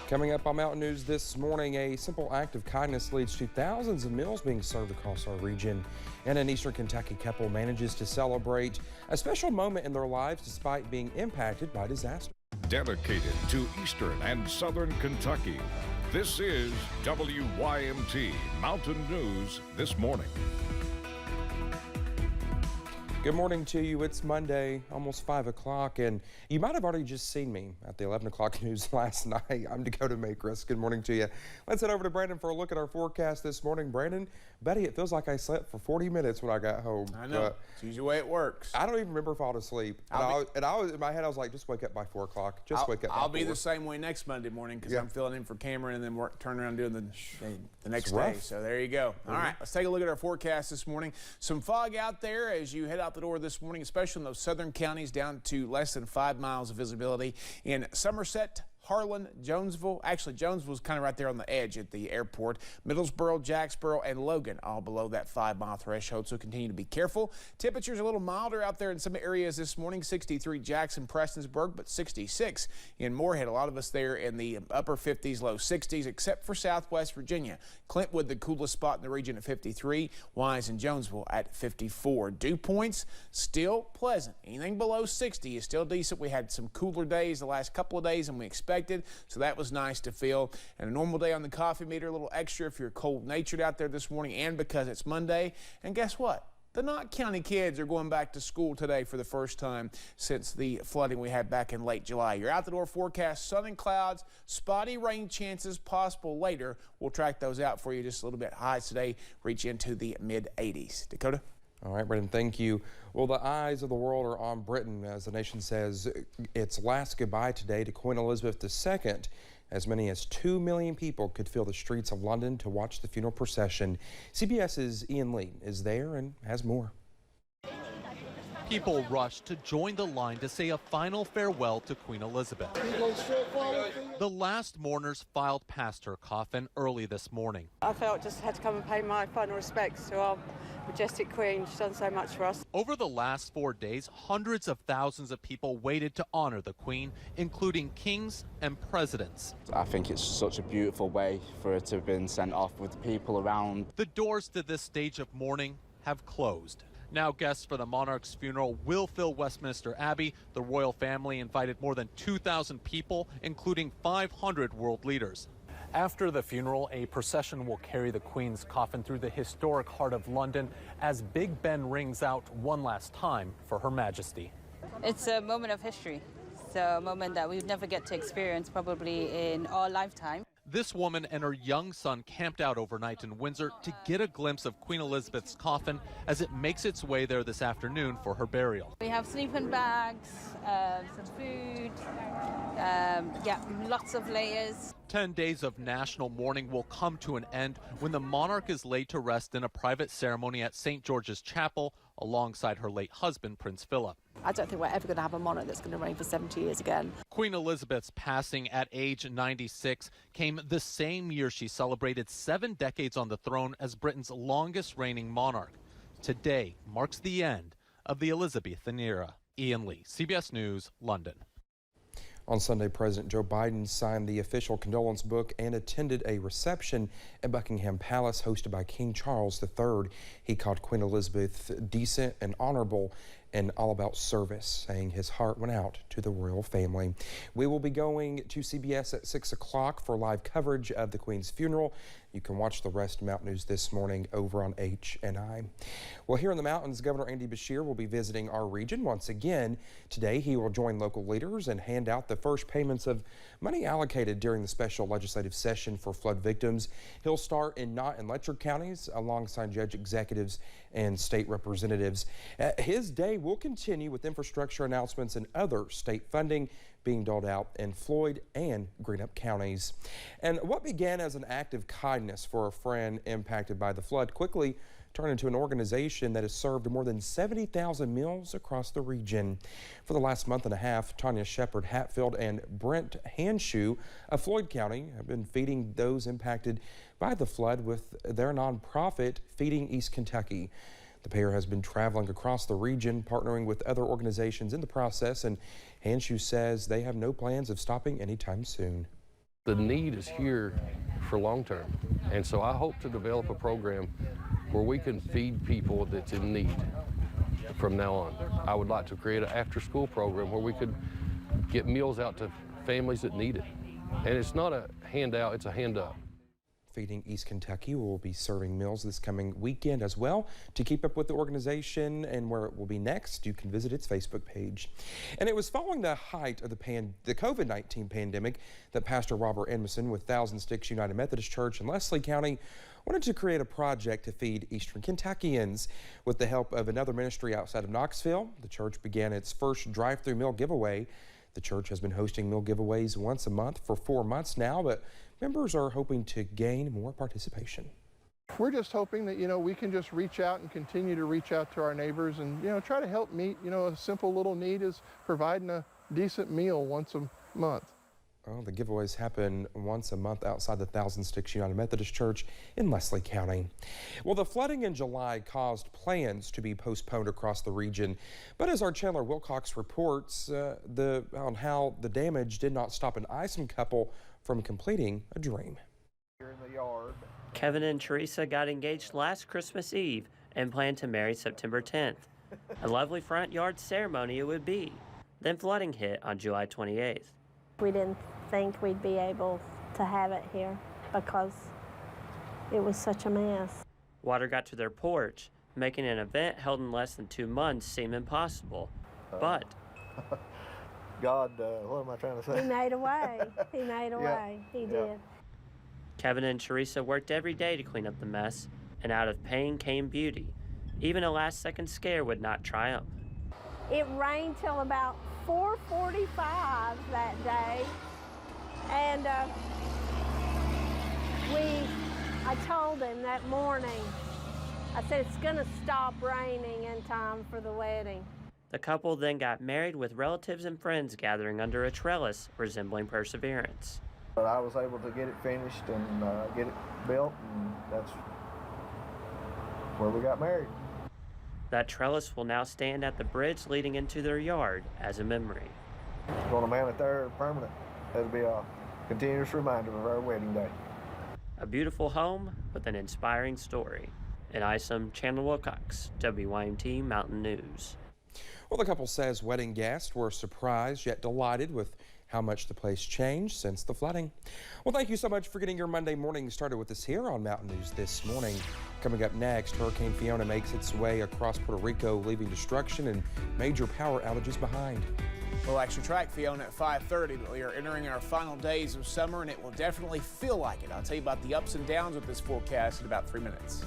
Coming up on Mountain News this morning, a simple act of kindness leads to thousands of meals being served across our region. And an Eastern Kentucky couple manages to celebrate a special moment in their lives despite being impacted by disaster. Dedicated to Eastern and Southern Kentucky, this is WYMT Mountain News This Morning. Good morning to you. It's Monday, almost 5 o'clock, and you might have already just seen me at the 11 o'clock news last night. I'm Dakota Makris. Good morning to you. Let's head over to Brandon for a look at our forecast this morning. Brandon, Betty, it feels like I slept for 40 minutes when I got home. I know. It's usually the way it works. I don't even remember falling asleep. I was in my head, I was like, just wake up by 4 o'clock. Just wake up by 4. I'll be the same way next Monday morning because I'm filling in for Cameron and then turn around doing the next day. So there you go. All right, let's take a look at our forecast this morning. Some fog out there as you head out the door this morning, especially in those southern counties down to less than 5 miles of visibility. In Somerset, Harlan, Jonesville. Actually, Jonesville's kind of right there on the edge at the airport. Middlesboro, Jacksboro, and Logan all below that 5-mile threshold, so continue to be careful. Temperatures a little milder out there in some areas this morning. 63 Jackson, Prestonsburg, but 66 in Moorhead. A lot of us there in the upper 50s, low 60s, except for Southwest Virginia. Clintwood, the coolest spot in the region at 53. Wise and Jonesville at 54. Dew points still pleasant. Anything below 60 is still decent. We had some cooler days the last couple of days than we expected, so that was nice to feel. And a normal day on the coffee meter, a little extra if you're cold-natured out there this morning and because it's Monday. And guess what? The Knott County kids are going back to school today for the first time since the flooding we had back in late July. Your out-the-door forecast, sun and clouds, spotty rain chances possible later. We'll track those out for you just a little bit. Highs today reach into the mid-80s. Dakota? All right, Brendan, thank you. Well, the eyes of the world are on Britain as the nation says its last goodbye today to Queen Elizabeth II. As many as 2 million people could fill the streets of London to watch the funeral procession. CBS's Ian Lee is there and has more. People rushed to join the line to say a final farewell to Queen Elizabeth. The last mourners filed past her coffin early this morning. I felt just had to come and pay my final respects to our majestic Queen. She's done so much for us. Over the last 4 days, hundreds of thousands of people waited to honor the Queen, including kings and presidents. I think it's such a beautiful way for her to have been sent off with the people around. The doors to this stage of mourning have closed. Now guests for the monarch's funeral will fill Westminster Abbey. The royal family invited more than 2,000 people, including 500 world leaders. After the funeral, a procession will carry the Queen's coffin through the historic heart of London as Big Ben rings out one last time for Her Majesty. It's a moment of history. It's a moment that we would never get to experience probably in our lifetime. This woman and her young son camped out overnight in Windsor to get a glimpse of Queen Elizabeth's coffin as it makes its way there this afternoon for her burial. We have sleeping bags, some food, lots of layers. 10 days of national mourning will come to an end when the monarch is laid to rest in a private ceremony at St. George's Chapel alongside her late husband, Prince Philip. I don't think we're ever going to have a monarch that's going to reign for 70 years again. Queen Elizabeth's passing at age 96 came the same year she celebrated 7 decades on the throne as Britain's longest reigning monarch. Today marks the end of the Elizabethan era. Ian Lee, CBS News, London. On Sunday, President Joe Biden signed the official condolence book and attended a reception at Buckingham Palace hosted by King Charles III. He called Queen Elizabeth decent and honorable and all about service, saying his heart went out to the royal family. We will be going to CBS at 6 o'clock for live coverage of the Queen's funeral. You can watch the rest of Mountain News this morning over on HNI. Well, here in the mountains, Governor Andy Beshear will be visiting our region once again. Today, he will join local leaders and hand out the first payments of money allocated during the special legislative session for flood victims. He'll start in Knott and Letcher counties alongside judge executives and state representatives. His day will continue with infrastructure announcements and other state funding being doled out in Floyd and Greenup counties. And what began as an act of kindness for a friend impacted by the flood quickly turned into an organization that has served more than 70,000 meals across the region. For the last month and a half, Tanya Shepard Hatfield and Brent Hanshoe of Floyd County have been feeding those impacted by the flood with their nonprofit Feeding East Kentucky. The pair has been traveling across the region, partnering with other organizations in the process, and Hanshoe says they have no plans of stopping anytime soon. The need is here for long term. And so I hope to develop a program where we can feed people that's in need from now on. I would like to create an after-school program where we could get meals out to families that need it. And it's not a handout, it's a hand up. Feeding East Kentucky will be serving meals this coming weekend as well. To keep up with the organization and where it will be next, you can visit its Facebook page. And it was following the height of the COVID-19 pandemic that Pastor Robert Edmondson with Thousand Sticks United Methodist Church in Leslie County wanted to create a project to feed Eastern Kentuckians. With the help of another ministry outside of Knoxville, the church began its first drive-through meal giveaway. The church has been hosting meal giveaways once a month for 4 months now, but members are hoping to gain more participation. We're just hoping that, we can just reach out and continue to reach out to our neighbors and, try to help meet, a simple little need is providing a decent meal once a month. Well, the giveaways happen once a month outside the Thousand Sticks United Methodist Church in Leslie County. Well, the flooding in July caused plans to be postponed across the region. But as our Chandler Wilcox reports on how the damage did not stop an Isom couple from completing a dream. Here in the yard. Kevin and Teresa got engaged last Christmas Eve and planned to marry September 10th. A lovely front yard ceremony it would be. Then flooding hit on July 28th. We didn't think we'd be able to have it here because it was such a mess. Water got to their porch, making an event held in less than 2 months seem impossible. But God, what am I trying to say? He made a way. He made a way. He did. Kevin and Teresa worked every day to clean up the mess, and out of pain came beauty. Even a last-second scare would not triumph. It rained till about 4:45 that day, and I told him that morning, I said, it's gonna stop raining in time for the wedding. The couple then got married with relatives and friends gathering under a trellis resembling perseverance. But I was able to get it finished and get it built, and that's where we got married. That trellis will now stand at the bridge leading into their yard as a memory. It's going to mount it there permanent. That'll be a continuous reminder of our wedding day. A beautiful home with an inspiring story. In Isom, Chandler Wilcox, WYMT Mountain News. Well, the couple says wedding guests were surprised yet delighted with how much the place changed since the flooding. Well, thank you so much for getting your Monday morning started with us here on Mountain News this morning. Coming up next, Hurricane Fiona makes its way across Puerto Rico, leaving destruction and major power outages behind. We'll actually track Fiona at 5:30, but we are entering our final days of summer, and it will definitely feel like it. I'll tell you about the ups and downs with this forecast in about 3 minutes.